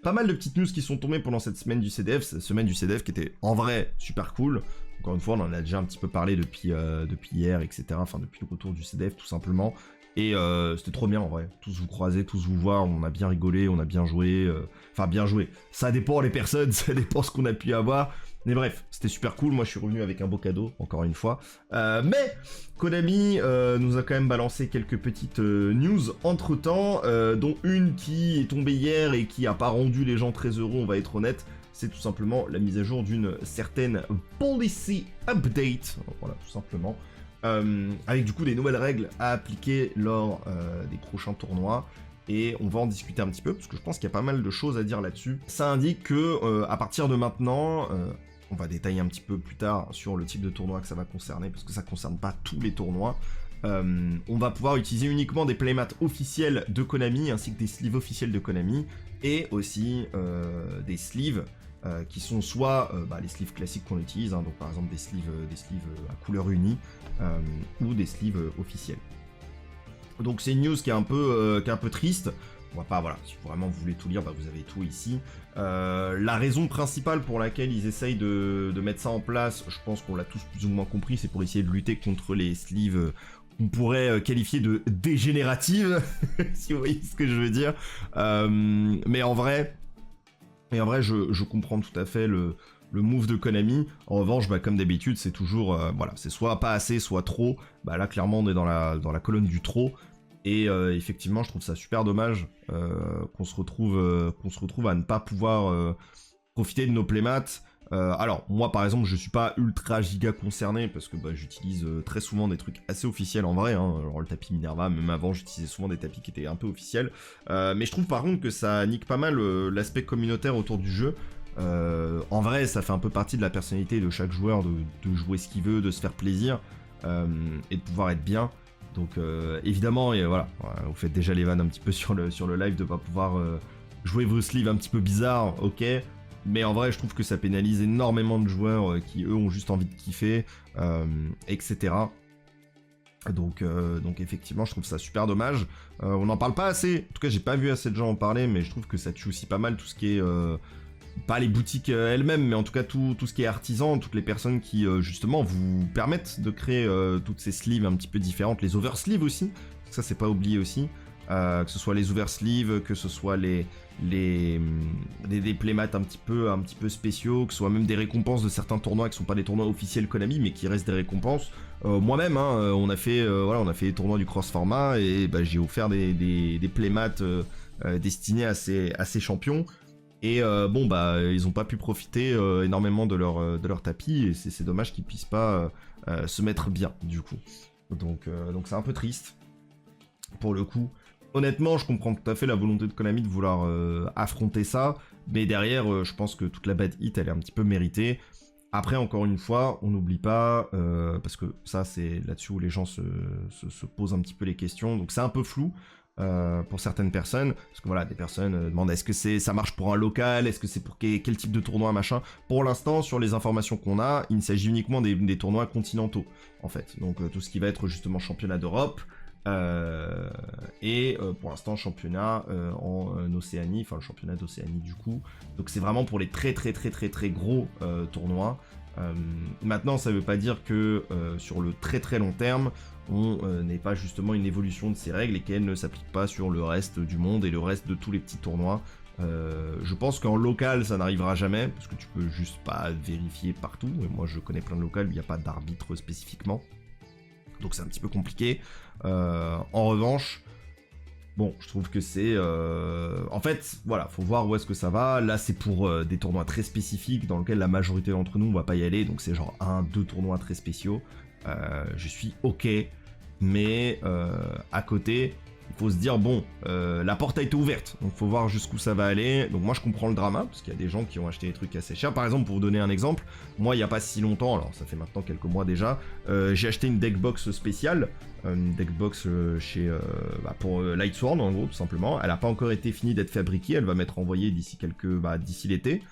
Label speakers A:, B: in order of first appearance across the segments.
A: pas mal de petites news qui sont tombées pendant cette semaine du CDF, cette semaine du CDF qui était en vrai super cool. Encore une fois, on en a déjà un petit peu parlé depuis hier, etc. Enfin, depuis le retour du CDF, tout simplement. Et c'était trop bien en vrai. Tous vous croiser, tous vous voir, on a bien rigolé, on a bien joué. Enfin, bien joué. Ça dépend les personnes, ça dépend ce qu'on a pu avoir. Mais bref, c'était super cool. Moi, je suis revenu avec un beau cadeau, encore une fois. Mais Konami nous a quand même balancé quelques petites news entre-temps, dont une qui est tombée hier et qui a pas rendu les gens très heureux, on va être honnête. C'est tout simplement la mise à jour d'une certaine policy update. Voilà, tout simplement. Avec du coup des nouvelles règles à appliquer lors des prochains tournois. Et on va en discuter un petit peu, parce que je pense qu'il y a pas mal de choses à dire là-dessus. Ça indique que à partir de maintenant, on va détailler un petit peu plus tard sur le type de tournoi que ça va concerner, parce que ça concerne pas tous les tournois. On va pouvoir utiliser uniquement des playmats officiels de Konami, ainsi que des sleeves officiels de Konami, et aussi des sleeves qui sont soit les sleeves classiques qu'on utilise, hein, donc par exemple des sleeves à couleur unie, ou des sleeves officiels. Donc c'est une news qui est un peu triste. On va pas, voilà, si vraiment vous voulez tout lire, vous avez tout ici. La raison principale pour laquelle ils essayent de mettre ça en place, je pense qu'on l'a tous plus ou moins compris, c'est pour essayer de lutter contre les sleeves qu'on pourrait qualifier de dégénératives, si vous voyez ce que je veux dire. Mais en vrai, je comprends tout à fait le move de Konami. En revanche, comme d'habitude, c'est toujours, c'est soit pas assez, soit trop. Là, clairement, on est dans la colonne du trop. Et effectivement, je trouve ça super dommage qu'on se retrouve à ne pas pouvoir profiter de nos playmats. Alors, moi, par exemple, je suis pas ultra giga concerné parce que j'utilise très souvent des trucs assez officiels en vrai. Hein. Alors, le tapis Minerva, même avant, j'utilisais souvent des tapis qui étaient un peu officiels. Mais je trouve par contre que ça nique pas mal l'aspect communautaire autour du jeu. En vrai, ça fait un peu partie de la personnalité de chaque joueur de jouer ce qu'il veut, de se faire plaisir et de pouvoir être bien. Donc évidemment, et voilà, vous faites déjà les vannes un petit peu sur le live de pas pouvoir jouer vos sleeves un petit peu bizarres, ok. Mais en vrai, je trouve que ça pénalise énormément de joueurs qui eux ont juste envie de kiffer, etc. Donc effectivement, je trouve ça super dommage. On n'en parle pas assez. En tout cas, j'ai pas vu assez de gens en parler, mais je trouve que ça tue aussi pas mal tout ce qui est pas les boutiques elles-mêmes, mais en tout cas tout ce qui est artisan, toutes les personnes qui justement vous permettent de créer toutes ces sleeves un petit peu différentes, les oversleeves aussi, ça c'est pas oublié aussi, que ce soit les oversleeves, que ce soit des playmats un petit peu spéciaux, que ce soit même des récompenses de certains tournois qui sont pas des tournois officiels Konami, mais qui restent des récompenses. Moi-même, hein, on a fait les tournois du cross format et j'ai offert des playmats destinés à ces champions. Et ils ont pas pu profiter énormément de leur tapis, et c'est dommage qu'ils puissent pas se mettre bien, du coup. Donc c'est un peu triste, pour le coup. Honnêtement, je comprends tout à fait la volonté de Konami de vouloir affronter ça, mais derrière, je pense que toute la bad hit, elle est un petit peu méritée. Après, encore une fois, on n'oublie pas, parce que ça, c'est là-dessus où les gens se posent un petit peu les questions, donc c'est un peu flou. Pour certaines personnes, parce que voilà, des personnes demandent est-ce que ça marche pour un local, est-ce que c'est pour quel type de tournoi, machin. Pour l'instant, sur les informations qu'on a, il s'agit uniquement des tournois continentaux, en fait. Donc tout ce qui va être justement championnat d'Europe, et pour l'instant championnat en Océanie, enfin le championnat d'Océanie du coup. Donc c'est vraiment pour les très gros tournois. Maintenant, ça veut pas dire que sur le très long terme, on n'ait pas justement une évolution de ces règles et qu'elles ne s'appliquent pas sur le reste du monde et le reste de tous les petits tournois. Je pense qu'en local, ça n'arrivera jamais, parce que tu peux juste pas vérifier partout. Et moi, je connais plein de locales où il n'y a pas d'arbitre spécifiquement. Donc c'est un petit peu compliqué. En revanche, bon, je trouve que c'est... En fait, voilà, faut voir où est-ce que ça va. Là, c'est pour des tournois très spécifiques dans lesquels la majorité d'entre nous, on va pas y aller. Donc c'est genre 1-2 tournois très spéciaux. Je suis ok. Mais à côté, il faut se dire, bon, la porte a été ouverte. Donc faut voir jusqu'où ça va aller. Donc moi, je comprends le drama, parce qu'il y a des gens qui ont acheté des trucs assez chers. Par exemple, pour vous donner un exemple, moi, il n'y a pas si longtemps, alors ça fait maintenant quelques mois déjà, j'ai acheté une deckbox spéciale. Une deckbox pour Lightsworn en gros tout simplement. Elle n'a pas encore été finie d'être fabriquée, elle va m'être envoyée d'ici d'ici l'été.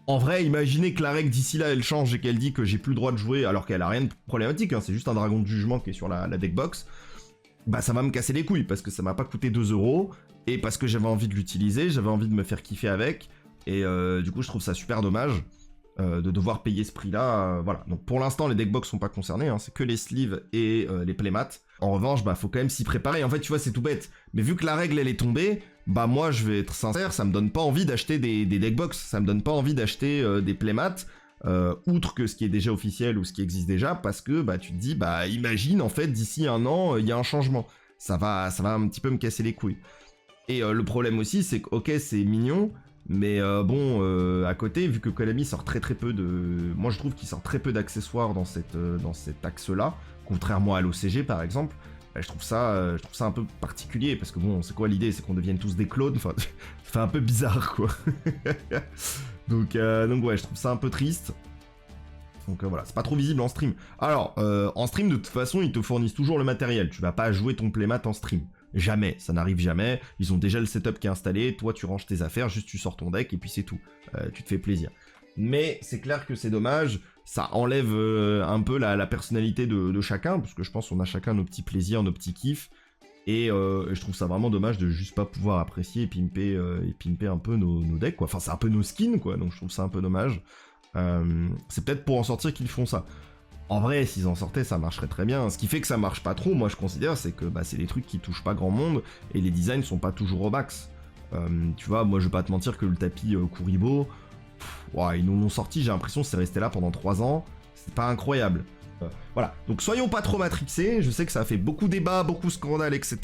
A: En vrai, imaginez que la règle d'ici là elle change et qu'elle dit que j'ai plus le droit de jouer alors qu'elle a rien de problématique, hein, c'est juste un dragon de jugement qui est sur la deckbox. Ça va me casser les couilles parce que ça m'a pas coûté 2 €. et parce que j'avais envie de l'utiliser, j'avais envie de me faire kiffer avec, et du coup je trouve ça super dommage de devoir payer ce prix-là, voilà. Donc pour l'instant les deckbox sont pas concernés, hein, c'est que les sleeves et les playmats. En revanche, bah faut quand même s'y préparer. En fait, tu vois, c'est tout bête. Mais vu que la règle elle est tombée, bah moi je vais être sincère, ça me donne pas envie d'acheter des deckbox, ça me donne pas envie d'acheter des playmats, outre que ce qui est déjà officiel ou ce qui existe déjà, parce que bah tu te dis, bah imagine en fait d'ici un an il y a un changement. Ça va un petit peu me casser les couilles. Et le problème aussi, c'est que ok c'est mignon, mais bon, à côté, vu que Konami sort très peu de... Moi je trouve qu'il sort très peu d'accessoires dans cet axe-là, contrairement à l'OCG par exemple, bah, je trouve ça un peu particulier, parce que bon, c'est quoi l'idée? C'est qu'on devienne tous des clones, enfin, ça fait un peu bizarre quoi. donc ouais, je trouve ça un peu triste. Donc voilà, c'est pas trop visible en stream. Alors, en stream, de toute façon, ils te fournissent toujours le matériel, tu vas pas jouer ton playmat en stream. Jamais, ça n'arrive jamais, ils ont déjà le setup qui est installé, toi tu ranges tes affaires, juste tu sors ton deck et puis c'est tout, tu te fais plaisir. Mais c'est clair que c'est dommage, ça enlève un peu la personnalité de chacun, parce que je pense qu'on a chacun nos petits plaisirs, nos petits kiffs, et je trouve ça vraiment dommage de juste pas pouvoir apprécier et pimper un peu nos decks, quoi. Enfin c'est un peu nos skins, quoi, donc je trouve ça un peu dommage. C'est peut-être pour en sortir qu'ils font ça. En vrai, s'ils en sortaient, ça marcherait très bien. Ce qui fait que ça marche pas trop, moi je considère, c'est que bah, c'est des trucs qui touchent pas grand monde, et les designs sont pas toujours au max. Tu vois, moi je vais pas te mentir que le tapis Kuribo, ils nous l'ont sorti, j'ai l'impression que c'est resté là pendant 3 ans, c'est pas incroyable. Voilà, donc soyons pas trop matrixés, je sais que ça a fait beaucoup débat, beaucoup scandale, etc.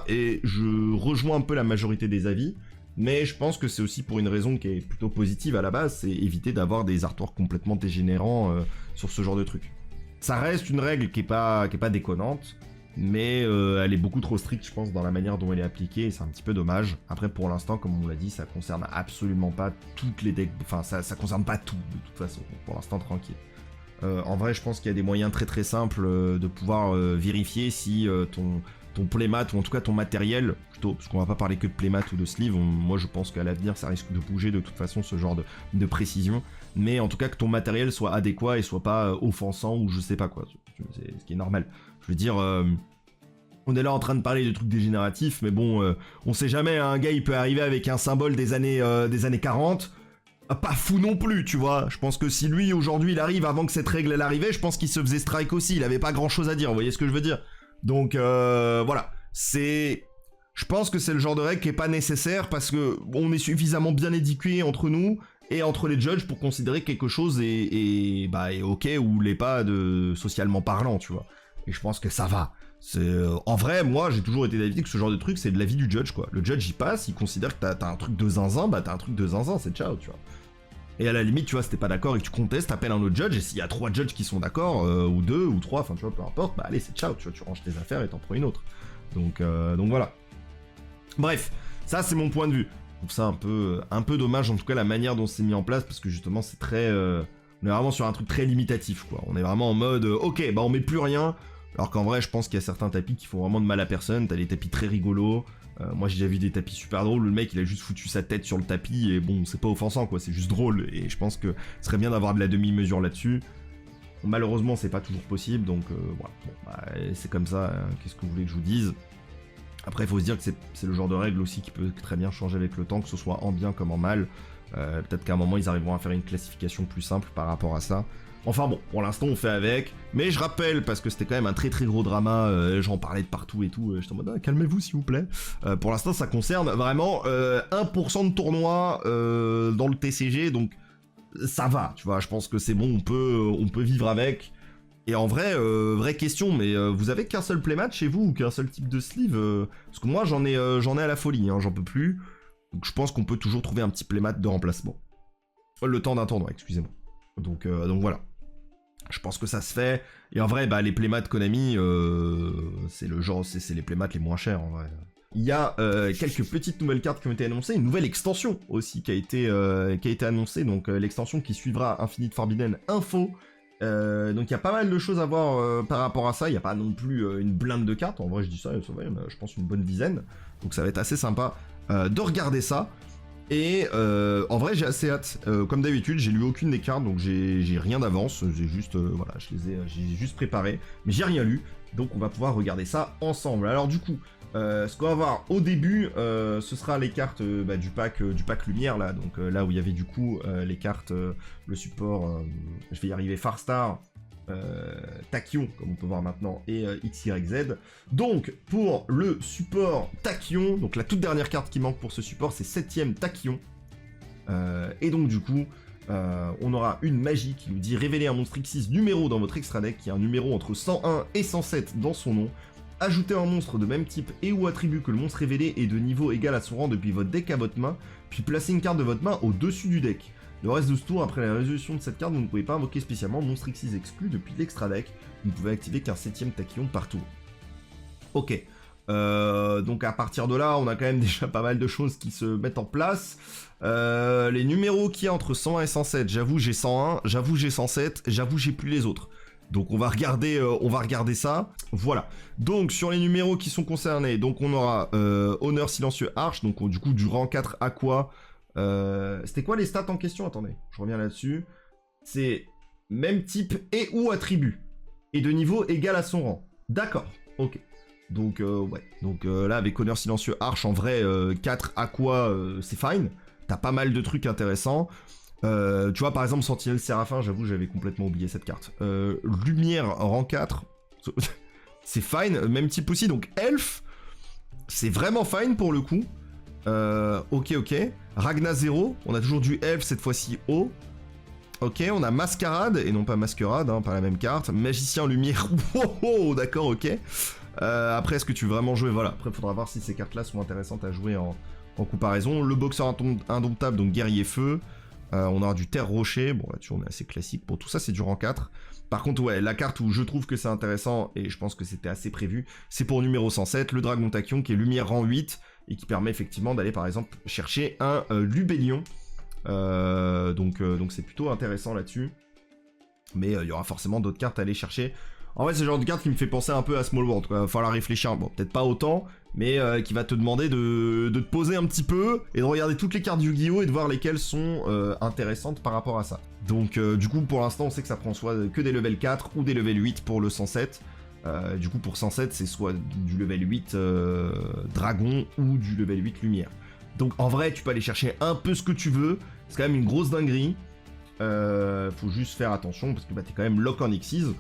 A: Et je rejoins un peu la majorité des avis, mais je pense que c'est aussi pour une raison qui est plutôt positive à la base, c'est éviter d'avoir des artworks complètement dégénérants sur ce genre de trucs. Ça reste une règle qui est pas déconnante, mais elle est beaucoup trop stricte, je pense, dans la manière dont elle est appliquée, et c'est un petit peu dommage. Après, pour l'instant, comme on l'a dit, ça concerne absolument pas toutes les decks, enfin, ça concerne pas tout, de toute façon, donc pour l'instant, tranquille. En vrai, je pense qu'il y a des moyens très simples de pouvoir vérifier si ton playmat, ou en tout cas ton matériel, plutôt, parce qu'on va pas parler que de playmat ou de sleeve, moi je pense qu'à l'avenir ça risque de bouger de toute façon, ce genre de précision, mais en tout cas que ton matériel soit adéquat et soit pas offensant ou je sais pas quoi, c'est ce qui est normal. Je veux dire, on est là en train de parler de trucs dégénératifs, mais bon, on sait jamais, un gars il peut arriver avec un symbole des années 40, pas fou non plus, tu vois. Je pense que si lui aujourd'hui il arrive avant que cette règle elle arrivait, je pense qu'il se faisait strike aussi, il avait pas grand chose à dire, vous voyez ce que je veux dire? Donc voilà, je pense que c'est le genre de règle qui est pas nécessaire parce que on est suffisamment bien éduqués entre nous et entre les judges pour considérer que quelque chose est ok ou l'est pas socialement parlant, tu vois. Et je pense que ça va. En vrai, moi j'ai toujours été d'avis que ce genre de truc c'est de l'avis du judge, quoi. Le judge il passe, il considère que t'as un truc de zinzin, bah t'as un truc de zinzin, c'est ciao, tu vois. Et à la limite, tu vois, si t'es pas d'accord et que tu contestes, t'appelles un autre judge, et s'il y a 3 judges qui sont d'accord, ou 2, ou 3, enfin tu vois, peu importe, bah allez, c'est ciao, tu vois, tu ranges tes affaires et t'en prends une autre. Donc voilà. Bref, ça c'est mon point de vue. Je trouve ça un peu dommage, en tout cas, la manière dont c'est mis en place, parce que justement, c'est très... on est vraiment sur un truc très limitatif, quoi. On est vraiment en mode, ok, bah on met plus rien, alors qu'en vrai, je pense qu'il y a certains tapis qui font vraiment de mal à personne, t'as des tapis très rigolos. Moi j'ai déjà vu des tapis super drôles, le mec il a juste foutu sa tête sur le tapis et bon c'est pas offensant quoi, c'est juste drôle et je pense que ce serait bien d'avoir de la demi-mesure là-dessus. Malheureusement c'est pas toujours possible donc voilà, bon, bah, c'est comme ça, hein. Qu'est-ce que vous voulez que je vous dise? Après il faut se dire que c'est le genre de règle aussi qui peut très bien changer avec le temps, que ce soit en bien comme en mal. Peut-être qu'à un moment ils arriveront à faire une classification plus simple par rapport à ça. Enfin bon, pour l'instant on fait avec, mais je rappelle, parce que c'était quand même un très gros drama, j'en parlais de partout et tout, j'étais en mode calmez-vous s'il vous plaît. Pour l'instant ça concerne vraiment 1% de tournois dans le TCG, donc ça va, tu vois, je pense que c'est bon, on peut vivre avec. Et en vrai, vraie question, mais vous avez qu'un seul playmat chez vous, ou qu'un seul type de sleeve parce que moi j'en ai à la folie, hein, j'en peux plus, donc je pense qu'on peut toujours trouver un petit playmat de remplacement. Le temps d'un tournoi, excusez-moi. Donc voilà. Je pense que ça se fait. Et en vrai, bah, les playmats Konami, c'est le genre, c'est les playmats les moins chers en vrai. Il y a quelques petites nouvelles cartes qui ont été annoncées, une nouvelle extension aussi qui a été annoncée, donc l'extension qui suivra Infinite Forbidden Info. Donc il y a pas mal de choses à voir par rapport à ça, il n'y a pas non plus une blinde de cartes, en vrai je dis ça va, je pense une bonne dizaine, donc ça va être assez sympa de regarder ça. Et en vrai j'ai assez hâte, comme d'habitude j'ai lu aucune des cartes donc j'ai rien d'avance, j'ai juste j'ai juste préparé, mais j'ai rien lu, donc on va pouvoir regarder ça ensemble. Alors du coup, Ce qu'on va voir au début, ce sera les cartes du pack lumière là, donc là où il y avait du coup les cartes, le support, je vais y arriver, Farstar, Tachyon, comme on peut voir maintenant, et XYZ. Donc pour le support Tachyon, donc la toute dernière carte qui manque pour ce support, c'est 7ème Tachyon. Et donc du coup, on aura une magie qui nous dit révéler un monstre X6 numéro dans votre extra deck, qui a un numéro entre 101 et 107 dans son nom. Ajoutez un monstre de même type et ou attribut que le monstre révélé est de niveau égal à son rang depuis votre deck à votre main, puis placez une carte de votre main au-dessus du deck. Le reste de ce tour, après la résolution de cette carte, vous ne pouvez pas invoquer spécialement monstre X6 exclu depuis l'extra deck. Vous ne pouvez activer qu'un 7ème Tachyon par tour. Ok. Donc à partir de là, on a quand même déjà pas mal de choses qui se mettent en place. Les numéros qu'il y a entre 101 et 107, j'avoue j'ai 101, j'avoue j'ai 107, j'avoue j'ai plus les autres. Donc on va regarder ça. Voilà. Donc sur les numéros qui sont concernés, donc on aura Honneur Silencieux Arche, donc du coup du rang 4 Aqua. C'était quoi les stats en question? Attendez, je reviens là-dessus. C'est même type et ou attribut. Et de niveau égal à son rang. D'accord, ok. Donc ouais. Donc là avec Honneur Silencieux Arche, en vrai 4 Aqua c'est fine. T'as pas mal de trucs intéressants. Tu vois, par exemple, Sentinelle Séraphin, j'avoue, j'avais complètement oublié cette carte. Lumière, rang 4, c'est fine, même type aussi. Donc, Elf, c'est vraiment fine pour le coup. Ok. Ragna 0, on a toujours du Elf, cette fois-ci haut. Ok, on a Mascarade, et non pas Masquerade, hein, pas la même carte. Magicien Lumière, wow, d'accord, ok. Après, est-ce que tu veux vraiment jouer? Voilà, après, il faudra voir si ces cartes-là sont intéressantes à jouer en comparaison. Le Boxeur Indomptable, donc Guerrier Feu. On aura du Terre Rocher, bon là-dessus on est assez classique pour tout ça, c'est du rang 4. Par contre ouais, la carte où je trouve que c'est intéressant, et je pense que c'était assez prévu, c'est pour numéro 107, le Dragon Tachyon qui est lumière rang 8, et qui permet effectivement d'aller par exemple chercher un Lubellion. Donc c'est plutôt intéressant là-dessus. Mais il y aura forcément d'autres cartes à aller chercher. En vrai c'est le genre de carte qui me fait penser un peu à Small World, quoi. Il va falloir réfléchir, bon peut-être pas autant, mais qui va te demander de te poser un petit peu et de regarder toutes les cartes Yu-Gi-Oh! Et de voir lesquelles sont intéressantes par rapport à ça. Donc du coup pour l'instant on sait que ça prend soit que des level 4 ou des level 8 pour le 107. Du coup pour 107 c'est soit du level 8 dragon ou du level 8 lumière. Donc en vrai tu peux aller chercher un peu ce que tu veux, c'est quand même une grosse dinguerie. Faut juste faire attention parce que bah, t'es quand même lock en Xyz.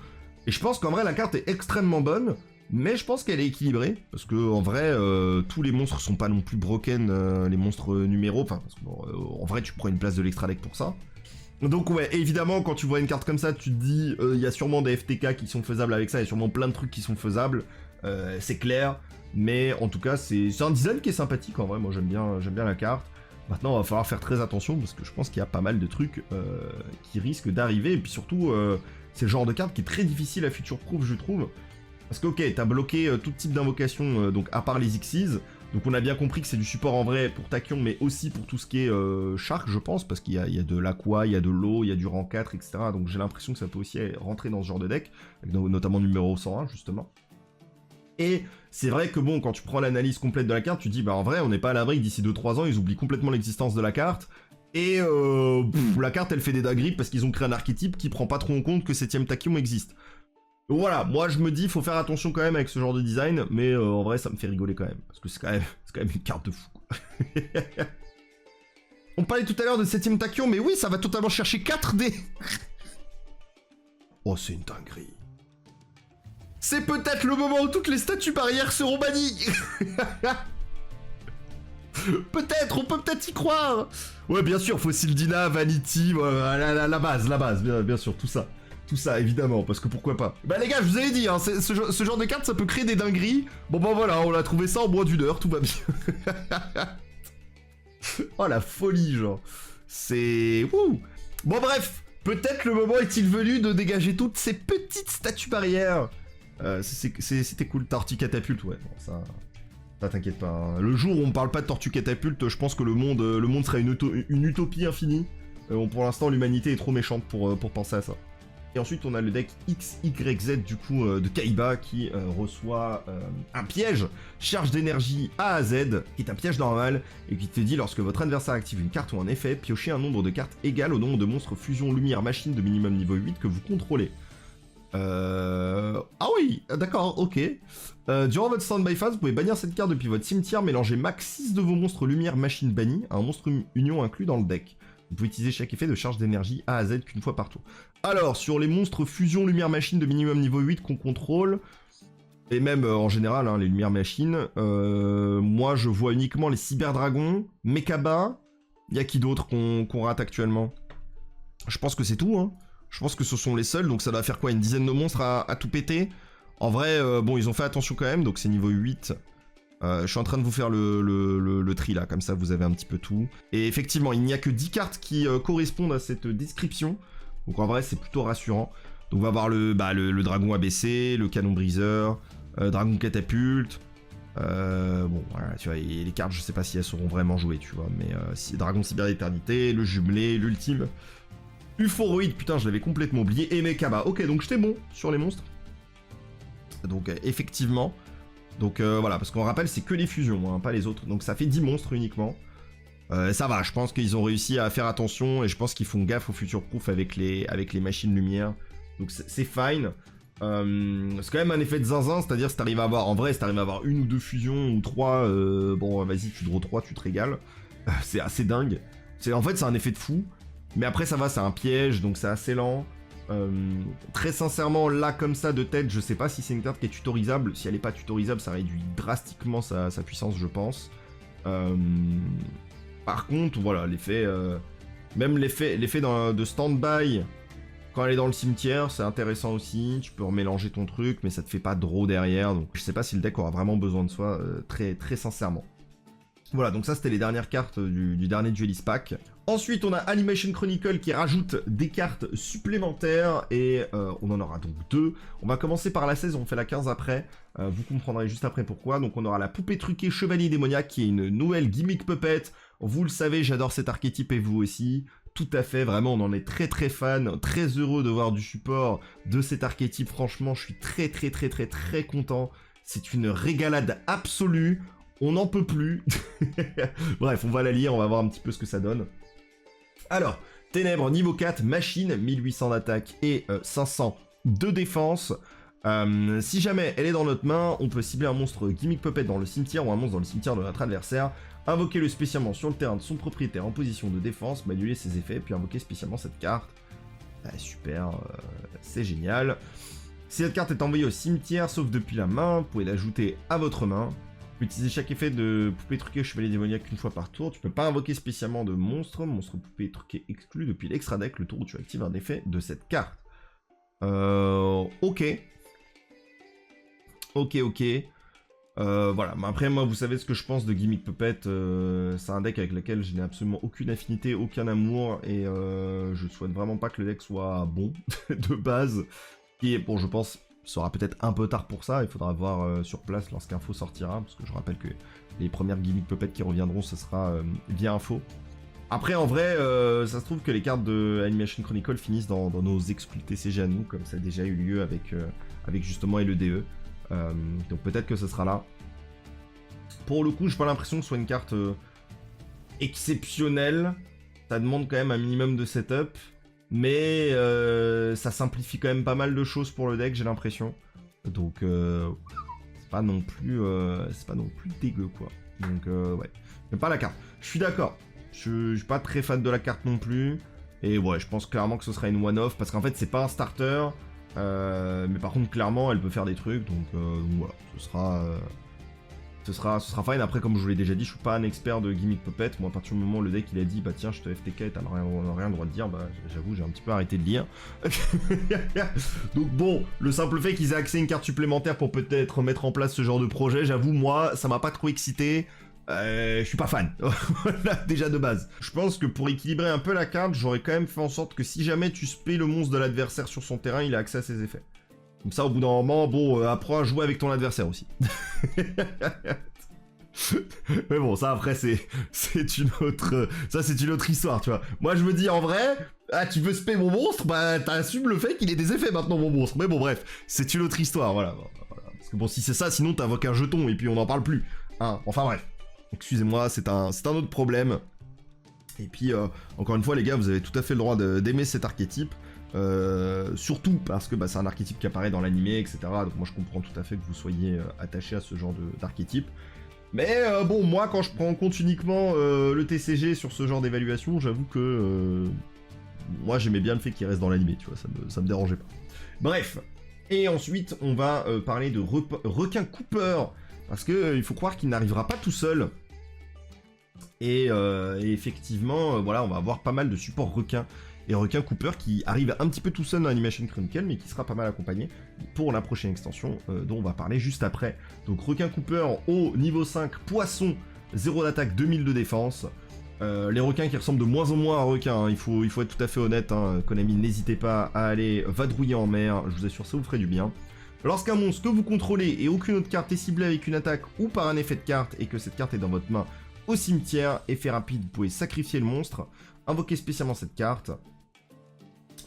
A: Et je pense qu'en vrai la carte est extrêmement bonne. Mais je pense qu'elle est équilibrée, parce que en vrai, tous les monstres sont pas non plus broken, les monstres numéros, enfin, en vrai, tu prends une place de l'extra deck pour ça. Donc ouais, évidemment, quand tu vois une carte comme ça, tu te dis, il y a sûrement des FTK qui sont faisables avec ça, il y a sûrement plein de trucs qui sont faisables, c'est clair, mais en tout cas, c'est un design qui est sympathique, en vrai, moi j'aime bien la carte. Maintenant, il va falloir faire très attention, parce que je pense qu'il y a pas mal de trucs qui risquent d'arriver, et puis surtout, c'est le genre de carte qui est très difficile à future-proof, je trouve. Parce que ok, t'as bloqué tout type d'invocation, donc à part les Xyz, donc on a bien compris que c'est du support en vrai pour Tachyon, mais aussi pour tout ce qui est Shark, je pense, parce qu'il y a de l'Aqua, il y a de l'eau, il y a du rang 4, etc. Donc j'ai l'impression que ça peut aussi rentrer dans ce genre de deck, notamment numéro 101, justement. Et c'est vrai que bon, quand tu prends l'analyse complète de la carte, tu te dis, bah en vrai, on n'est pas à l'abri que d'ici 2-3 ans, ils oublient complètement l'existence de la carte, et la carte, elle fait des dingueries parce qu'ils ont créé un archétype qui prend pas trop en compte que 7ème Tachyon existe. Donc voilà, moi je me dis, faut faire attention quand même avec ce genre de design, mais en vrai ça me fait rigoler quand même, parce que c'est quand même une carte de fou. On parlait tout à l'heure de 7ème Tachyon, mais oui, ça va totalement chercher 4D. Oh, c'est une dinguerie. C'est peut-être le moment où toutes les statues barrières seront bannies. Peut-être, on peut peut-être y croire. Ouais, bien sûr, Fossil Dina, Vanity, la base, bien sûr, tout ça. Tout ça, évidemment, parce que pourquoi pas. Bah les gars, je vous avais dit, hein, ce genre de carte, ça peut créer des dingueries. Bon bah voilà, on a trouvé ça en moins d'1 heure, tout va bien. Oh la folie, genre. C'est... Ouh. Bon bref, peut-être le moment est-il venu de dégager toutes ces petites statues barrières. C'était cool, Tortue Catapulte, ouais. Bon, ça t'inquiète pas. Hein. Le jour où on parle pas de Tortue Catapulte, je pense que le monde serait une utopie infinie. Bon, pour l'instant, l'humanité est trop méchante pour penser à ça. Et ensuite, on a le deck XYZ du coup de Kaiba qui reçoit un piège, charge d'énergie A à Z, qui est un piège normal, et qui te dit lorsque votre adversaire active une carte ou un effet, piochez un nombre de cartes égal au nombre de monstres fusion lumière machine de minimum niveau 8 que vous contrôlez. Ah oui, d'accord, ok. Durant votre stand-by phase, vous pouvez bannir cette carte depuis votre cimetière, mélanger max 6 de vos monstres lumière machine bannis à un monstre union inclus dans le deck. Vous pouvez utiliser chaque effet de charge d'énergie A à Z qu'une fois par tour. Alors, sur les monstres fusion lumière machine de minimum niveau 8 qu'on contrôle, et même en général, hein, les lumières machines, moi je vois uniquement les cyberdragons, Mekaba, y a qui d'autre qu'on rate actuellement? Je pense que c'est tout, hein. Je pense que ce sont les seuls, donc ça doit faire quoi, une dizaine de monstres à tout péter? En vrai, bon, ils ont fait attention quand même, donc c'est niveau 8. Je suis en train de vous faire le tri là, comme ça vous avez un petit peu tout. Et effectivement, il n'y a que 10 cartes qui correspondent à cette description. Donc en vrai, c'est plutôt rassurant. Donc on va avoir le dragon ABC, le canon briseur, dragon catapulte. Bon, voilà, tu vois, et les cartes, je sais pas si elles seront vraiment jouées, tu vois. Mais dragon cyber éternité, le jumelé, l'ultime. Euphoroïde, putain, je l'avais complètement oublié. Et Mekaba. Ok, donc j'étais bon sur les monstres. Donc effectivement. Donc voilà, parce qu'on rappelle, c'est que les fusions, hein, pas les autres. Donc ça fait 10 monstres uniquement. Ça va, je pense qu'ils ont réussi à faire attention et je pense qu'ils font gaffe au future proof avec les machines lumière. Donc c'est fine. C'est quand même un effet de zinzin, c'est-à-dire si t'arrives à avoir, en vrai, si t'arrives à avoir une ou deux fusions ou trois, bon vas-y, tu draw 3, tu te régales. C'est assez dingue. En fait, c'est un effet de fou. Mais après, ça va, c'est un piège, donc c'est assez lent. Très sincèrement, là, comme ça, de tête, je sais pas si c'est une carte qui est tutorisable. Si elle est pas tutorisable, ça réduit drastiquement sa puissance, je pense. Par contre, voilà, l'effet... même l'effet de stand-by, quand elle est dans le cimetière, c'est intéressant aussi. Tu peux remélanger ton truc, mais ça te fait pas draw derrière. Donc, je sais pas si le deck aura vraiment besoin de soi, très, très sincèrement. Voilà, donc ça c'était les dernières cartes du dernier Duelist Pack. Ensuite, on a Animation Chronicle qui rajoute des cartes supplémentaires et on en aura donc 2. On va commencer par la 16, on fait la 15 après. Vous comprendrez juste après pourquoi. Donc on aura la poupée truquée Chevalier démoniaque qui est une nouvelle gimmick puppet. Vous le savez, j'adore cet archétype et vous aussi. Tout à fait, vraiment, on en est très très fan, très heureux de voir du support de cet archétype. Franchement, je suis très très très très très content. C'est une régalade absolue. On n'en peut plus. Bref, on va la lire, on va voir un petit peu ce que ça donne. Alors, Ténèbres niveau 4, machine, 1800 d'attaque et 500 de défense. Si jamais elle est dans notre main, on peut cibler un monstre gimmick puppet dans le cimetière ou un monstre dans le cimetière de notre adversaire, invoquer le spécialement sur le terrain de son propriétaire en position de défense, annuler ses effets, puis invoquer spécialement cette carte. Super, c'est génial. Si cette carte est envoyée au cimetière, sauf depuis la main, vous pouvez l'ajouter à votre main. Utiliser chaque effet de poupée truquée chevalier démoniaque une fois par tour. Tu peux pas invoquer spécialement de monstre poupée truquée exclu depuis l'extra deck le tour où tu actives un effet de cette carte. Ok. Voilà, mais après moi vous savez ce que je pense de Gimmick Puppet. C'est un deck avec lequel je n'ai absolument aucune affinité, aucun amour. Et je souhaite vraiment pas que le deck soit bon de base. Et bon, je pense... sera peut-être un peu tard pour ça, il faudra voir sur place lorsqu'Info sortira, parce que je rappelle que les premières gimmick puppets qui reviendront, ce sera via Info. Après, en vrai, ça se trouve que les cartes de Animation Chronicle finissent dans nos exclus TCG à nous, comme ça a déjà eu lieu avec justement LEDE. Donc peut-être que ce sera là. Pour le coup, j'ai pas l'impression que ce soit une carte exceptionnelle. Ça demande quand même un minimum de setup. Mais ça simplifie quand même pas mal de choses pour le deck, j'ai l'impression. Donc c'est pas non plus dégueu quoi. Donc ouais, mais pas la carte. Je suis d'accord. Je suis pas très fan de la carte non plus. Et ouais, je pense clairement que ce sera une one-off parce qu'en fait c'est pas un starter. Mais par contre clairement elle peut faire des trucs. Donc voilà, ce sera fine. Après, comme je vous l'ai déjà dit, je suis pas un expert de gimmick puppet. Moi, à partir du moment où le deck il a dit, bah tiens, je te FTK et t'as rien le droit de dire, bah j'avoue, j'ai un petit peu arrêté de lire. Donc bon, le simple fait qu'ils aient accès à une carte supplémentaire pour peut-être mettre en place ce genre de projet, j'avoue, moi, ça m'a pas trop excité. Je suis pas fan, déjà de base. Je pense que pour équilibrer un peu la carte, j'aurais quand même fait en sorte que si jamais tu spé le monstre de l'adversaire sur son terrain, il a accès à ses effets. Comme ça, au bout d'un moment, bon, apprends à jouer avec ton adversaire aussi. Mais bon, ça après, c'est une autre histoire, tu vois. Moi, je me dis, en vrai, tu veux spé mon monstre, bah, t'assumes le fait qu'il ait des effets maintenant, mon monstre. Mais bon, bref, c'est une autre histoire, voilà. Parce que bon, si c'est ça, sinon t'invoques un jeton et puis on n'en parle plus. Hein, enfin bref. Excusez-moi, c'est un autre problème. Et puis, encore une fois, les gars, vous avez tout à fait le droit d'aimer cet archétype. Surtout parce que bah, c'est un archétype qui apparaît dans l'animé, etc. Donc moi je comprends tout à fait que vous soyez attaché à ce genre d'archétype. Mais bon, moi quand je prends en compte uniquement le TCG sur ce genre d'évaluation, j'avoue que moi j'aimais bien le fait qu'il reste dans l'animé, tu vois, ça me dérangeait pas. Bref, et ensuite on va parler de requin Cooper, parce que il faut croire qu'il n'arrivera pas tout seul. Et effectivement, voilà, on va avoir pas mal de supports requins. Et requin Cooper qui arrive un petit peu tout seul dans Animation Chronicle, mais qui sera pas mal accompagné pour la prochaine extension dont on va parler juste après. Donc requin Cooper au niveau 5, poisson, 0 d'attaque, 2000 de défense. Les requins qui ressemblent de moins en moins à requins, hein. Il faut être tout à fait honnête, hein. Konami, n'hésitez pas à aller vadrouiller en mer, je vous assure ça vous ferait du bien. Lorsqu'un monstre que vous contrôlez et aucune autre carte est ciblée avec une attaque ou par un effet de carte et que cette carte est dans votre main au cimetière, effet rapide, vous pouvez sacrifier le monstre, invoquer spécialement cette carte.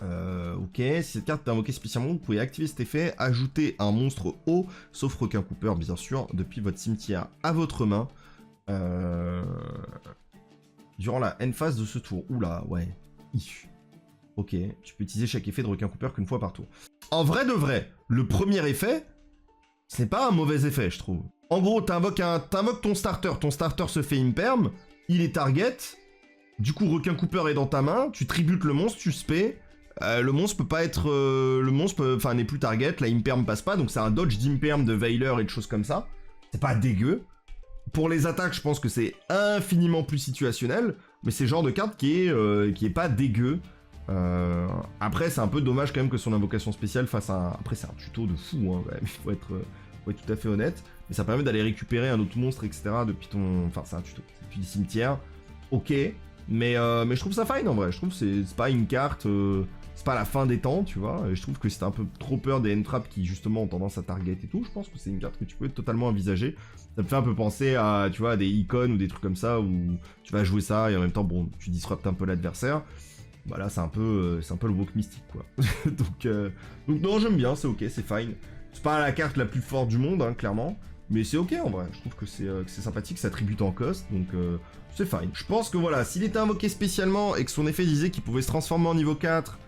A: Ok, si cette carte est invoquée spécialement, vous pouvez activer cet effet, ajouter un monstre haut, sauf requin Cooper bien sûr, depuis votre cimetière à votre main. Durant la end phase de ce tour. Oula, ouais. Ok, tu peux utiliser chaque effet de requin Cooper qu'une fois par tour. En vrai de vrai, le premier effet, c'est pas un mauvais effet, je trouve. En gros, t'invoques ton starter se fait imperm, il est target, du coup requin Cooper est dans ta main, tu tributes le monstre, tu spé, le monstre peut pas être... Enfin, n'est plus target, la imperm passe pas, donc c'est un dodge d'imperm de Veiler et de choses comme ça. C'est pas dégueu. Pour les attaques, je pense que c'est infiniment plus situationnel, mais c'est le genre de carte qui est pas dégueu. Après, c'est un peu dommage quand même que son invocation spéciale fasse un... Après, c'est un tuto de fou, hein, il faut être tout à fait honnête. Mais ça permet d'aller récupérer un autre monstre, etc. depuis ton... Enfin, c'est un tuto. Depuis le cimetière. Ok. Mais je trouve ça fine, en vrai. Je trouve que c'est pas une carte... c'est pas la fin des temps, tu vois. Et je trouve que c'est un peu trop peur des end-traps qui, justement, ont tendance à target et tout. Je pense que c'est une carte que tu peux totalement envisager. Ça me fait un peu penser à, tu vois, des icônes ou des trucs comme ça où tu vas jouer ça et en même temps, bon, tu disruptes un peu l'adversaire. Bah là, c'est un peu le walk mystique, quoi. donc non, j'aime bien, c'est ok, c'est fine. C'est pas la carte la plus forte du monde, hein, clairement. Mais c'est ok, en vrai. Je trouve que c'est sympathique, ça tribute en cost, donc c'est fine. Je pense que, voilà, s'il était invoqué spécialement et que son effet disait qu'il pouvait se transformer en niveau 4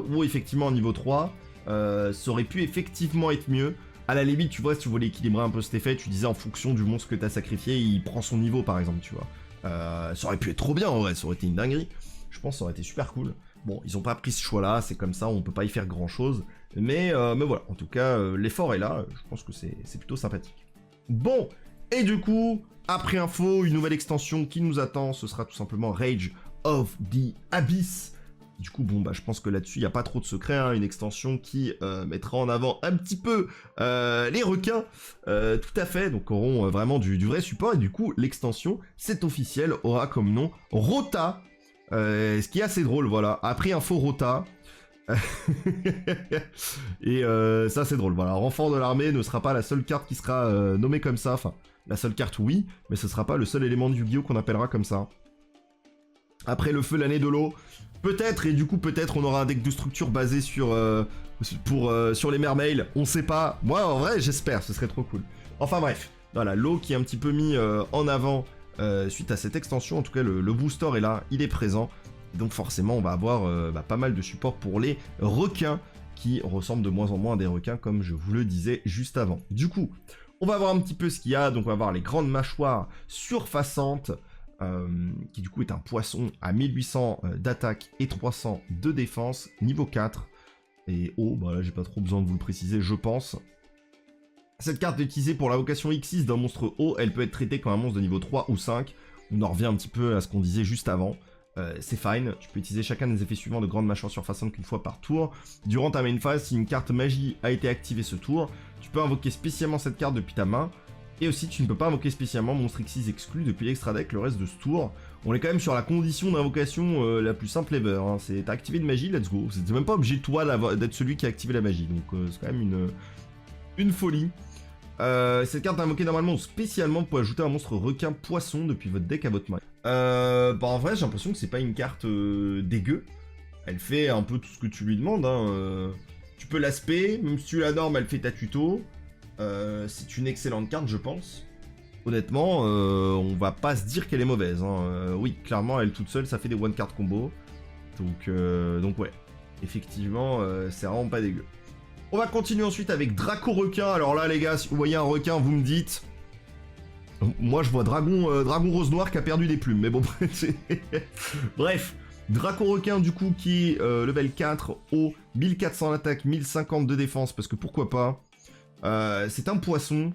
A: ou effectivement en niveau 3, ça aurait pu effectivement être mieux. À la limite, tu vois, si tu voulais équilibrer un peu cet effet, tu disais en fonction du monstre que t'as sacrifié, il prend son niveau, par exemple, tu vois. Ça aurait pu être trop bien, en vrai, ça aurait été une dinguerie. Je pense que ça aurait été super cool. Bon, ils ont pas pris ce choix-là, c'est comme ça, on peut pas y faire grand-chose. Mais voilà, en tout cas, l'effort est là, je pense que c'est plutôt sympathique. Bon, et du coup, après info, une nouvelle extension qui nous attend, ce sera tout simplement Rage of the Abyss. Du coup, bon, bah, je pense que là-dessus, il n'y a pas trop de secret, hein, une extension qui mettra en avant un petit peu les requins, tout à fait, donc auront vraiment du vrai support, et du coup, l'extension, c'est officiel, aura comme nom Rota, ce qui est assez drôle, voilà, après info Rota, et ça c'est drôle, voilà, renfort de l'armée ne sera pas la seule carte qui sera nommée comme ça, enfin, la seule carte oui, mais ce sera pas le seul élément de Yu-Gi-Oh qu'on appellera comme ça. Après le feu, l'année de l'eau, peut-être, et du coup peut-être on aura un deck de structure basé sur les mermails, on sait pas. Moi en vrai j'espère, ce serait trop cool. Enfin bref, voilà, l'eau qui est un petit peu mis en avant suite à cette extension, en tout cas le booster est là, il est présent. Donc forcément on va avoir pas mal de support pour les requins qui ressemblent de moins en moins à des requins comme je vous le disais juste avant. Du coup, on va voir un petit peu ce qu'il y a, donc on va voir les grandes mâchoires surfaçantes. Qui du coup est un poisson à 1800 d'attaque et 300 de défense, niveau 4. Et oh, bah là j'ai pas trop besoin de vous le préciser, je pense. Cette carte est utilisée pour l'invocation X6 d'un monstre haut, elle peut être traitée comme un monstre de niveau 3 ou 5. On en revient un petit peu à ce qu'on disait juste avant. C'est fine, tu peux utiliser chacun des effets suivants de grande mâchoire surfaçante qu'une fois par tour. Durant ta main phase, si une carte magie a été activée ce tour, tu peux invoquer spécialement cette carte depuis ta main. Et aussi, tu ne peux pas invoquer spécialement monstre X6 exclu depuis l'extra deck le reste de ce tour. On est quand même sur la condition d'invocation la plus simple ever. Hein. C'est t'as activé une magie, let's go. C'est même pas obligé toi d'être celui qui a activé la magie. Donc c'est quand même une folie. Cette carte est invoquée normalement ou spécialement pour ajouter un monstre requin poisson depuis votre deck à votre main. Bah en vrai, j'ai l'impression que c'est pas une carte dégueu. Elle fait un peu tout ce que tu lui demandes. Hein. Tu peux l'aspect, même si tu la norme, elle fait ta tuto. C'est une excellente carte, je pense. Honnêtement, on va pas se dire qu'elle est mauvaise. Hein. Oui, clairement, elle toute seule, ça fait des one card combo. Donc ouais. Effectivement, c'est vraiment pas dégueu. On va continuer ensuite avec Draco Requin. Alors là, les gars, si vous voyez un requin, vous me dites... Moi, je vois Dragon Rose Noir qui a perdu des plumes, mais bon, bref. Draco Requin, du coup, qui est level 4 au 1400 d'attaque, 1050 de défense, parce que pourquoi pas. C'est un poisson,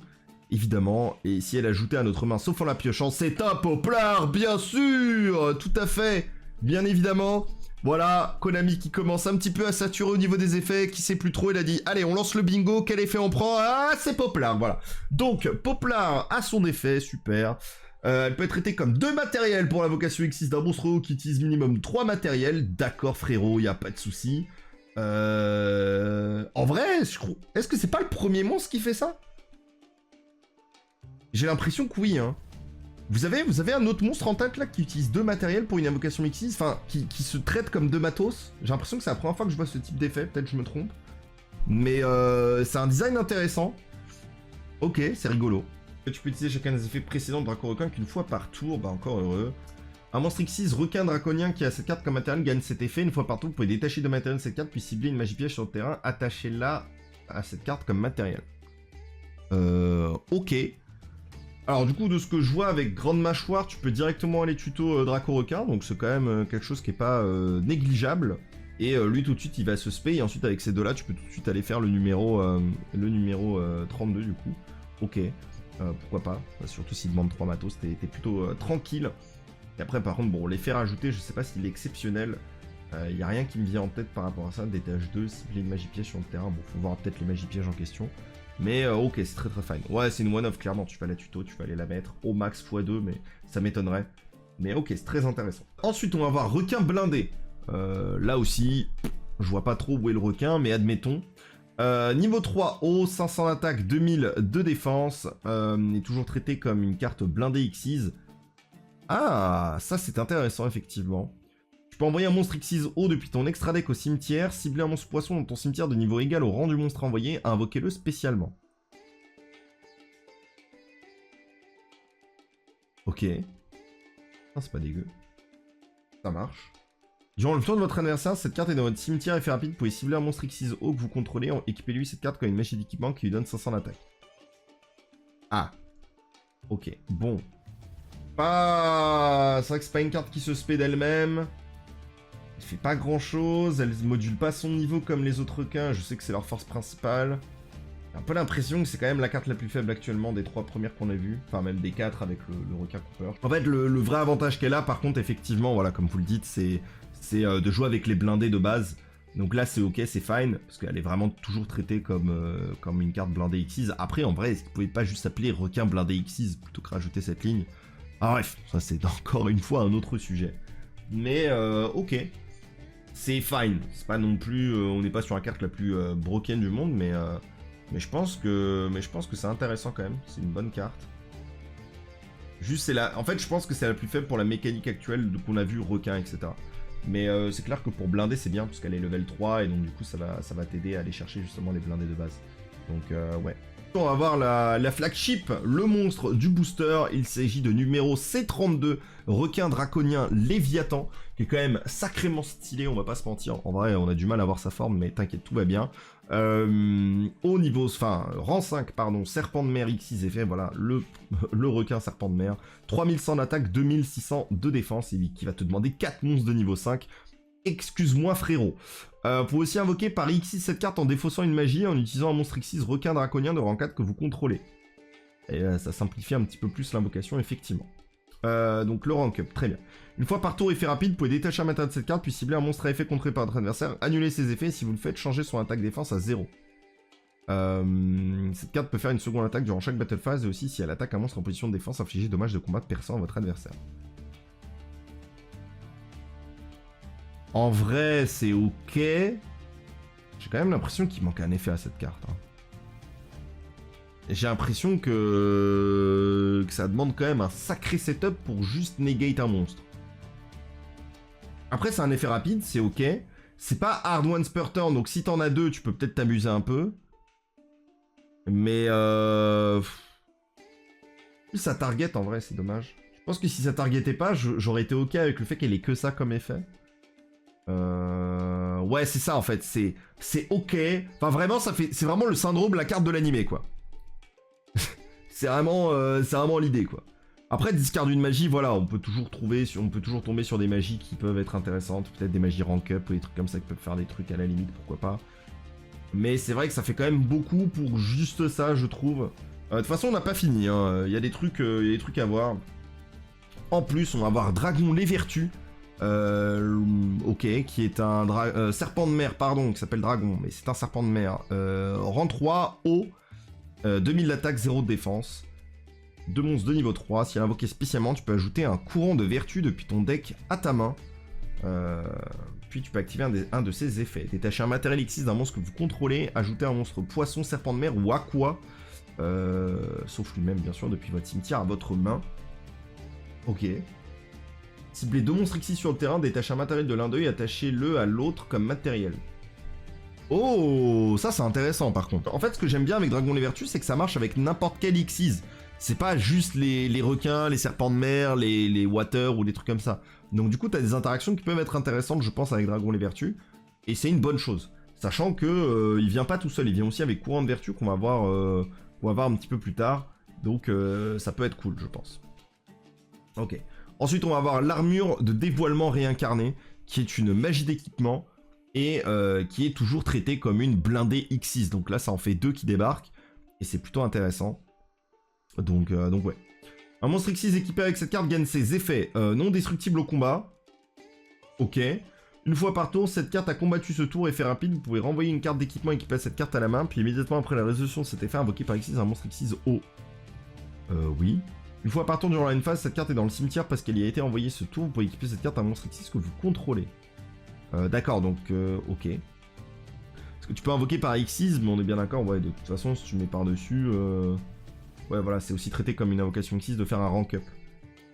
A: évidemment, et si elle ajoutait à notre main, sauf en la piochant, c'est un poplard, bien sûr, tout à fait, bien évidemment. Voilà, Konami qui commence un petit peu à saturer au niveau des effets, qui sait plus trop, il a dit, allez, on lance le bingo, quel effet on prend? Ah, c'est poplard, voilà. Donc, poplard a son effet, super. Elle peut être traitée comme 2 matériels pour l'invocation X6 d'un monstre qui utilise minimum 3 matériels. D'accord, frérot, y a pas de souci. En vrai, est-ce que c'est pas le premier monstre qui fait ça? J'ai l'impression que oui, hein. Vous avez un autre monstre en tête là qui utilise 2 matériels pour une invocation X6, enfin qui se traite comme 2 matos. J'ai l'impression que c'est la première fois que je vois ce type d'effet, peut-être je me trompe. Mais c'est un design intéressant. Ok, c'est rigolo. Tu peux utiliser chacun des effets précédents de Draco Requin qu'une fois par tour, bah encore heureux. Un monstre X6 requin draconien qui a cette carte comme matériel gagne cet effet. Une fois par tour, vous pouvez détacher de matériel de cette carte puis cibler une magie piège sur le terrain. Attachez-la à cette carte comme matériel. Ok. Alors du coup, de ce que je vois avec Grande Mâchoire, tu peux directement aller tuto Draco Requin, donc c'est quand même quelque chose qui est pas négligeable. Et lui tout de suite il va se spay, et ensuite avec ces deux là tu peux tout de suite aller faire le numéro 32 du coup. Ok, pourquoi pas, surtout s'il demande 3 matos, t'es plutôt tranquille. Et après par contre, bon, l'effet rajouté, je sais pas s'il est exceptionnel. Y a rien qui me vient en tête par rapport à ça, d'étage 2, cibler une magie piège sur le terrain, bon faut voir peut-être les magies pièges en question. Mais ok, c'est très très fine. Ouais, c'est une one-off, clairement, tu vas la tuto, tu vas aller la mettre au max x2, mais ça m'étonnerait. Mais ok, c'est très intéressant. Ensuite, on va voir requin blindé. Là aussi, je vois pas trop où est le requin, mais admettons. Niveau 3, haut, 500 d'attaque, 2000 de défense. Est toujours traité comme une carte blindée Xyz. Ah, ça c'est intéressant, effectivement. Tu peux envoyer un monstre Xyz haut depuis ton extra deck au cimetière, cibler un monstre poisson dans ton cimetière de niveau égal au rang du monstre envoyé, invoquez-le spécialement. Ok. Ah, c'est pas dégueu. Ça marche. Durant le tour de votre adversaire, cette carte est dans votre cimetière, effet rapide, vous pouvez cibler un monstre Xyz haut que vous contrôlez, équipez-lui cette carte comme une magie d'équipement qui lui donne 500 d'attaque. Ah. Ok, bon. Pas... C'est vrai que c'est pas une carte qui se spé d'elle-même. Elle fait pas grand chose, elle module pas son niveau comme les autres requins, je sais que c'est leur force principale. J'ai un peu l'impression que c'est quand même la carte la plus faible actuellement des 3 premières qu'on a vues, enfin même des 4 avec le requin Cooper. En fait, le vrai avantage qu'elle a, par contre, effectivement, voilà, comme vous le dites, c'est de jouer avec les blindés de base. Donc là, c'est ok, c'est fine, parce qu'elle est vraiment toujours traitée comme une carte blindée Xyz. Après, en vrai, est-ce qu'il pouvait pas juste s'appeler requin blindé Xyz plutôt que rajouter cette ligne? Ah bref, ça c'est encore une fois un autre sujet. Mais ok. C'est fine, c'est pas non plus, on n'est pas sur la carte la plus broken du monde, mais je pense que c'est intéressant quand même, c'est une bonne carte. Juste en fait je pense que c'est la plus faible pour la mécanique actuelle qu'on a vu requin, etc. Mais c'est clair que pour blinder c'est bien parce qu'elle est level 3 et donc du coup ça va t'aider à aller chercher justement les blindés de base. Donc ouais. On va voir la flagship, le monstre du booster. Il s'agit de numéro C32, requin draconien Léviathan, qui est quand même sacrément stylé, on va pas se mentir. En vrai, on a du mal à voir sa forme, mais t'inquiète, tout va bien. Au niveau, enfin, rang 5, pardon, serpent de mer X6 effet, voilà, le requin serpent de mer. 3100 d'attaque, 2600 de défense, et qui va te demander 4 monstres de niveau 5. Excuse-moi frérot. Vous pouvez aussi invoquer par X6 cette carte en défaussant une magie en utilisant un monstre X6 requin draconien de rang 4 que vous contrôlez. Et ça simplifie un petit peu plus l'invocation effectivement. Donc le rank up, très bien. Une fois par tour effet rapide, vous pouvez détacher un matériel de cette carte puis cibler un monstre à effet contré par votre adversaire, annuler ses effets et si vous le faites, changer son attaque défense à 0. Cette carte peut faire une seconde attaque durant chaque battle phase et aussi si elle attaque un monstre en position de défense, infliger dommages de combat perçant à votre adversaire. En vrai, c'est ok. J'ai quand même l'impression qu'il manque un effet à cette carte. Hein. J'ai l'impression que ça demande quand même un sacré setup pour juste negate un monstre. Après, c'est un effet rapide, c'est ok. C'est pas hard once per turn, donc si t'en as 2, tu peux peut-être t'amuser un peu. Mais ça target en vrai, c'est dommage. Je pense que si ça targetait pas, j'aurais été ok avec le fait qu'elle ait que ça comme effet. Ouais, c'est ça en fait, c'est ok. Enfin vraiment, c'est vraiment le syndrome la carte de l'animé quoi. c'est vraiment l'idée quoi. Après, discard une magie, voilà, on peut toujours tomber sur des magies qui peuvent être intéressantes, peut-être des magies rank up ou des trucs comme ça qui peuvent faire des trucs à la limite, pourquoi pas. Mais c'est vrai que ça fait quand même beaucoup pour juste ça, je trouve. De toute façon, on n'a pas fini, hein. Il y a des trucs à voir. En plus, on va avoir Dragon les Vertus. Ok, qui est un serpent de mer, pardon, qui s'appelle Dragon, mais c'est un serpent de mer. Rang 3, haut, 2000 d'attaque, 0 de défense. 2 monstres de niveau 3. Si elle est invoquée spécialement, tu peux ajouter un courant de vertu depuis ton deck à ta main. Puis tu peux activer un de ses effets. Détacher un matériel X d'un monstre que vous contrôlez. Ajouter un monstre poisson, serpent de mer ou aqua. Sauf lui-même, bien sûr, depuis votre cimetière à votre main. Ok. Ciblez 2 monstres X sur le terrain. Détachez un matériel de l'un d'eux et attachez-le à l'autre comme matériel. Oh, ça c'est intéressant par contre. En fait, ce que j'aime bien avec Dragon les Vertus, c'est que ça marche avec n'importe quel Xyz. C'est pas juste les requins, les serpents de mer, les water ou des trucs comme ça. Donc du coup, t'as des interactions qui peuvent être intéressantes, je pense, avec Dragon les Vertus. Et c'est une bonne chose. Sachant que il vient pas tout seul, il vient aussi avec Courant de Vertu qu'on va voir un petit peu plus tard. Donc ça peut être cool, je pense. Ok. Ensuite, on va avoir l'armure de dévoilement réincarné, qui est une magie d'équipement et qui est toujours traitée comme une blindée X6. Donc là, ça en fait 2 qui débarquent et c'est plutôt intéressant. Donc ouais. Un monstre X6 équipé avec cette carte gagne ses effets non destructibles au combat. Ok. Une fois par tour, cette carte a combattu ce tour, effet rapide, vous pouvez renvoyer une carte d'équipement équipée à cette carte à la main, puis immédiatement après la résolution de cet effet, invoqué par X6 un monstre X6 haut. Oui. Une fois par tour durant une phase, cette carte est dans le cimetière parce qu'elle y a été envoyée ce tour, vous pouvez équiper cette carte à un monstre X6 que vous contrôlez. D'accord, donc ok. Parce que tu peux invoquer par X6, mais on est bien d'accord, ouais, de toute façon, si tu mets par-dessus... Ouais, voilà, c'est aussi traité comme une invocation X6 de faire un rank up.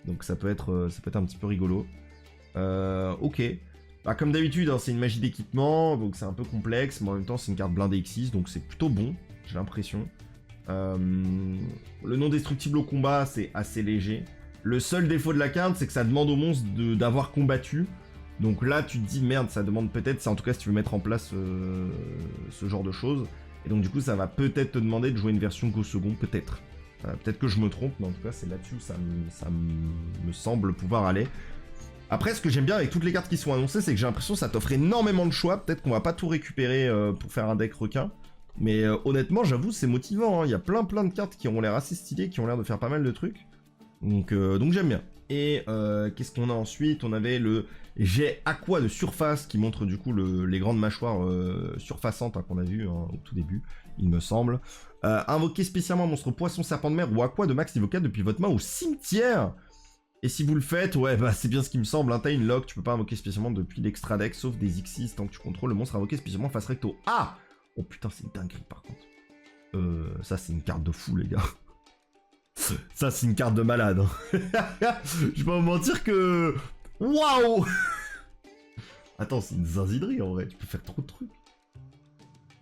A: Donc ça peut être un petit peu rigolo. Ok. Bah, comme d'habitude, hein, c'est une magie d'équipement, donc c'est un peu complexe, mais en même temps, c'est une carte blindée X6, donc c'est plutôt bon, j'ai l'impression. Le non destructible au combat, c'est assez léger. Le seul défaut de la carte, c'est que ça demande au monstre d'avoir combattu. Donc là, tu te dis, merde, ça demande peut-être, c'est en tout cas si tu veux mettre en place ce genre de choses. Et donc du coup, ça va peut-être te demander de jouer une version Go second, peut-être. Peut-être que je me trompe, mais en tout cas, c'est là-dessus où ça me semble pouvoir aller. Après, ce que j'aime bien avec toutes les cartes qui sont annoncées, c'est que j'ai l'impression que ça t'offre énormément de choix. Peut-être qu'on va pas tout récupérer pour faire un deck requin. Mais honnêtement, j'avoue, c'est motivant. Hein. Il y a plein de cartes qui ont l'air assez stylées, qui ont l'air de faire pas mal de trucs. Donc j'aime bien. Et qu'est-ce qu'on a ensuite? On avait le jet aqua de surface qui montre du coup les grandes mâchoires surfaçantes hein, qu'on a vu au tout début, il me semble. Invoquer spécialement un monstre poisson, serpent de mer ou aqua de max niveau 4 depuis votre main au cimetière. Et si vous le faites, ouais, bah c'est bien ce qui me semble. Hein, t'as une lock, tu peux pas invoquer spécialement depuis l'extra deck, sauf des X6 tant que tu contrôles le monstre invoqué spécialement face recto. Ah! Oh putain, c'est une dinguerie par contre. Ça, c'est une carte de fou, les gars. Ça, c'est une carte de malade. Hein. Je vais pas vous mentir que... Waouh. Attends, c'est une zinziderie en vrai. Tu peux faire trop de trucs.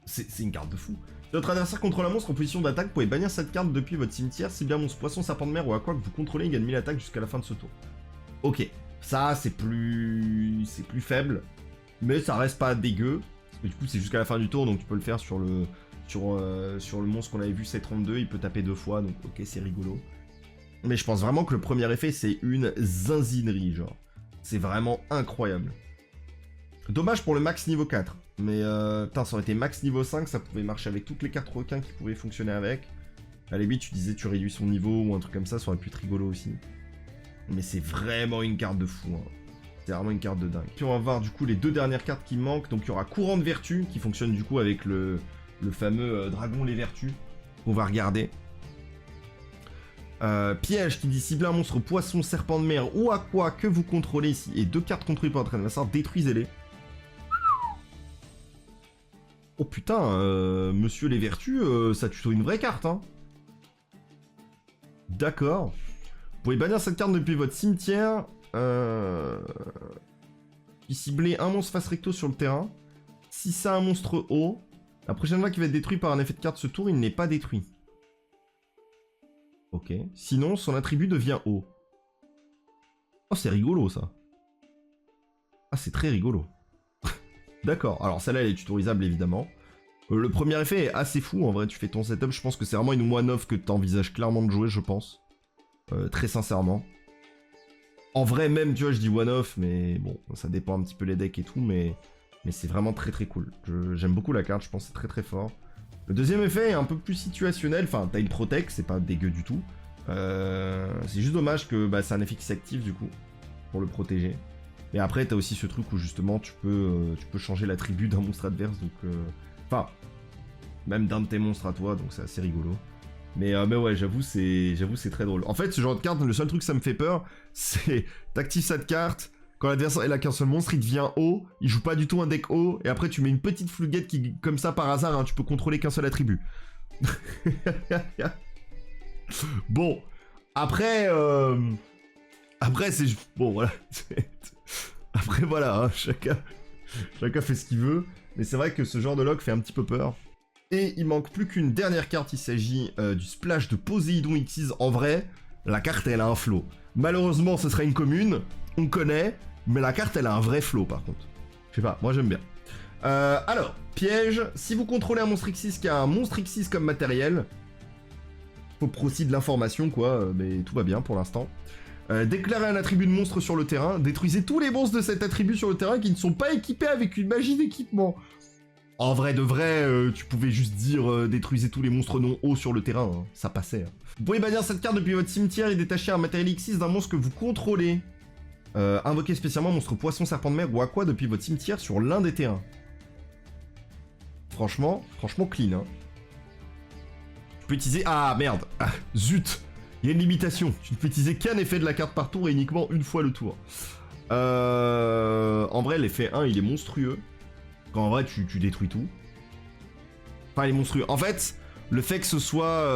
A: C'est une carte de fou. Si votre adversaire contrôle un monstre en position d'attaque, vous pouvez bannir cette carte depuis votre cimetière. Si bien monstre poisson, serpent de mer ou aqua que vous contrôlez, il gagne 1000 attaques jusqu'à la fin de ce tour. Ok. Ça, c'est plus faible. Mais ça reste pas dégueu. Parce que du coup, c'est jusqu'à la fin du tour, donc tu peux le faire sur le monstre qu'on avait vu, 732, il peut taper 2 fois, donc ok, c'est rigolo. Mais je pense vraiment que le premier effet, c'est une zinzinerie, genre. C'est vraiment incroyable. Dommage pour le max niveau 4. Mais putain, ça aurait été max niveau 5, ça pouvait marcher avec toutes les cartes requins qui pouvaient fonctionner avec. À la limite, tu disais tu réduis son niveau ou un truc comme ça aurait pu être rigolo aussi. Mais c'est vraiment une carte de fou, hein. C'est vraiment une carte de dingue. Puis on va voir du coup les 2 dernières cartes qui manquent. Donc il y aura Courant de Vertu qui fonctionne du coup avec le fameux Dragon les Vertus qu'on va regarder. Piège qui dit cibler un monstre poisson, serpent de mer ou aqua que vous contrôlez ici et 2 cartes contrôlées par votre adversaire, détruisez-les. Oh putain, monsieur les Vertus, ça tuto une vraie carte, hein. D'accord. Vous pouvez bannir cette carte depuis votre cimetière. Puis cibler un monstre face recto sur le terrain. Si c'est un monstre haut, la prochaine fois qu'il va être détruit par un effet de carte ce tour, il n'est pas détruit. Ok. Sinon, son attribut devient haut. Oh, c'est rigolo, ça. Ah, c'est très rigolo. D'accord, alors celle-là elle est tutorisable évidemment. Le premier effet est assez fou, en vrai tu fais ton setup, je pense que c'est vraiment une one-off que t'envisages clairement de jouer, je pense. Très sincèrement. En vrai même, tu vois, je dis one-off, mais bon, ça dépend un petit peu les decks et tout, mais c'est vraiment très très cool. J'aime beaucoup la carte, je pense que c'est très très fort. Le deuxième effet est un peu plus situationnel, enfin t'as une protect, c'est pas dégueu du tout. C'est juste dommage que c'est un effet qui s'active du coup, pour le protéger. Et après t'as aussi ce truc où justement tu peux changer l'attribut d'un monstre adverse, donc... Enfin, même d'un de tes monstres à toi, donc c'est assez rigolo. Mais ouais, j'avoue, c'est très drôle. En fait, ce genre de carte, le seul truc que ça me fait peur, c'est... T'actives cette carte, quand l'adversaire il a qu'un seul monstre, il devient haut, il joue pas du tout un deck haut, et après tu mets une petite fluguette qui, comme ça par hasard, hein, tu peux contrôler qu'un seul attribut. Bon, après... Après, c'est... Bon, voilà. Après, voilà, hein, chacun fait ce qu'il veut. Mais c'est vrai que ce genre de lock fait un petit peu peur. Et il manque plus qu'une dernière carte, il s'agit du splash de Poséidon Xyz. En vrai, la carte elle a un flow. Malheureusement ce serait une commune, on connaît, mais la carte elle a un vrai flow par contre. Je sais pas, moi j'aime bien. Alors, piège, si vous contrôlez un monstre Xyz qui a un monstre Xyz comme matériel, faut procéder de l'information quoi, mais tout va bien pour l'instant. Déclarez un attribut de monstre sur le terrain, détruisez tous les monstres de cet attribut sur le terrain qui ne sont pas équipés avec une magie d'équipement. En vrai de vrai, tu pouvais juste dire détruisez tous les monstres non hauts sur le terrain, hein. Ça passait. Hein. Vous pouvez bannir cette carte depuis votre cimetière et détacher un matériel Xyz d'un monstre que vous contrôlez. Invoquez spécialement monstre poisson, serpent de mer ou aqua depuis votre cimetière sur l'un des terrains. Franchement clean. Hein. Tu peux utiliser... Ah merde, ah, zut. Il y a une limitation, tu ne peux utiliser qu'un effet de la carte par tour et uniquement une fois le tour. En vrai, l'effet 1, il est monstrueux. Quand en vrai, tu détruis tout. Enfin, il est monstrueux. En fait, le fait que ce soit,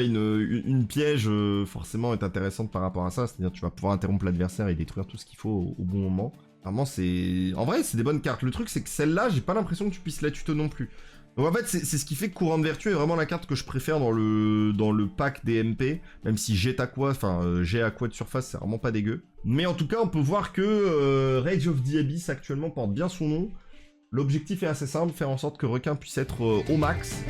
A: une piège, forcément, est intéressante par rapport à ça. C'est-à-dire tu vas pouvoir interrompre l'adversaire et détruire tout ce qu'il faut au bon moment. Vraiment, c'est... En vrai, c'est des bonnes cartes. Le truc, c'est que celle-là, j'ai pas l'impression que tu puisses la tuto non plus. Donc en fait, c'est ce qui fait que Courant de Vertu est vraiment la carte que je préfère dans le pack des MP, même si Jet Aqua, enfin Jet Aqua de surface, c'est vraiment pas dégueu. Mais en tout cas, on peut voir que Rage of the Abyss actuellement porte bien son nom. L'objectif est assez simple, faire en sorte que Requin puisse être au max.